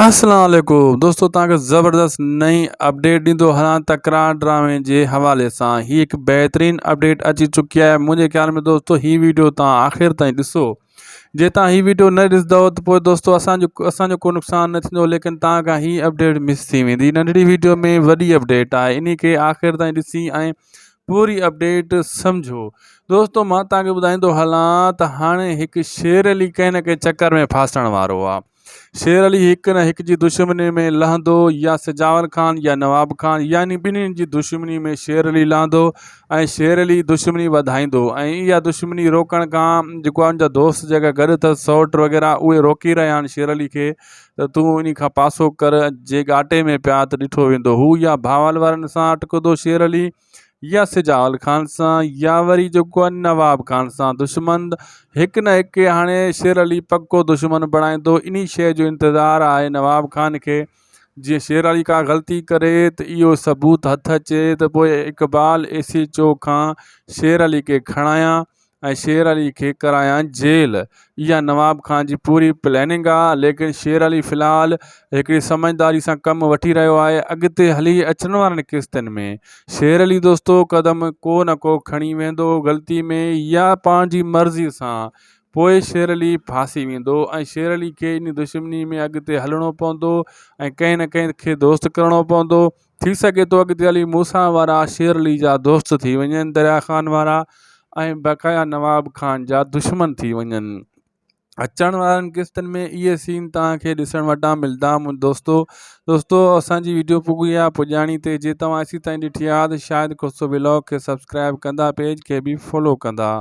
अस्सलाम वालेकुम दोस्तों, तव्हांखे ज़बरदस्त नई अपडेट ॾींदो हलां तकरार ड्रामे जे हवाले सां। ही एक बेहतरीन अपडेट अची चुकी है। मुझे ख्याल में दोस्तों ही वीडियो तव्हां आख़िर ताईं ॾिसो। जे तव्हां ही वीडियो न ॾिसंदव त पोइ दोस्तों असांजो को नुक़सान न थींदो, लेकिन तव्हां खां ही अपडेट मिस थी वेंदी। नंढड़ी वीडियो में वॾी अपडेट आहे, इन खे आख़िर ताईं ॾिसी ऐं पूरी अपडेट सम्झो। दोस्तों मां तव्हांखे ॿुधाईंदो हलां त हाणे हिकु शेर अली कंहिं न कंहिं चकर में फासण वारो आहे। शेर अली हिक न हिक जी दुश्मनी में लहंदो, या सिजावर खान या नवाब खान, यानी ॿिन्हिनि जी दुश्मनी में शेर अली लहंदो ऐं शेर अली दुश्मनी वधाईंदो। ऐं इहा दुश्मनी रोकण खां जेको आहे उनजा दोस्त जेका गॾु अथसि सौट वग़ैरह, उहे रोकी रहिया आहिनि शेर अली खे त तूं इन खां पासो कर, जे घाटे में पिया त ॾिठो वेंदो। हू या भावल वारनि सां अटकंदो शेर अली, या सिजावल खान सां, या वरी जेको आहे नवाब खान सां। दुश्मन हिक न हिक हाणे शेर अली पक्को दुश्मन बणाईंदो। इन शइ जो इंतज़ारु आहे नवाब खान खे। जीअं शेर अली का ग़लती करे त इहो सबूत हथ अचे त पोइ इक़बाल एसी खां शेर अली खे खणायां ऐं शेर अली खे करायां जेल। इहा नवाब खान जी पूरी प्लैनिंग आहे। लेकिन शेर अली फ़िलहाल हिकिड़ी समझदारी सां कमु वठी रहियो आहे। अॻिते हली अचण वारनि किस्तनि में शेर अली दोस्तों क़दम को न को खणी वेंदो ग़लती में या पंहिंजी मर्ज़ी सां। पोइ शेर अली फासी वेंदो ऐं शेर अली खे इन दुश्मनी में अॻिते हलणो पवंदो ऐं कंहिं न कंहिं खे दोस्त करिणो पवंदो। थी सघे थो अॻिते हली मूंसां वारा शेर अली जा दोस्त थी वञनि, दरिया खान वारा, ऐं बक़ाया नवाब खान जा दुश्मन थी वञनि। अचण वारनि किस्तनि में इहे सीन तव्हांखे ॾिसण वटां मिलंदा दोस्तों असांजी वीडियो पुॻी आहे पुॼाणी ते। जे तव्हां असीं ताईं ॾिठी आहे त शायदि को सो ब्लॉग खे सब्सक्राइब कंदा, पेज खे बि फॉलो कंदा।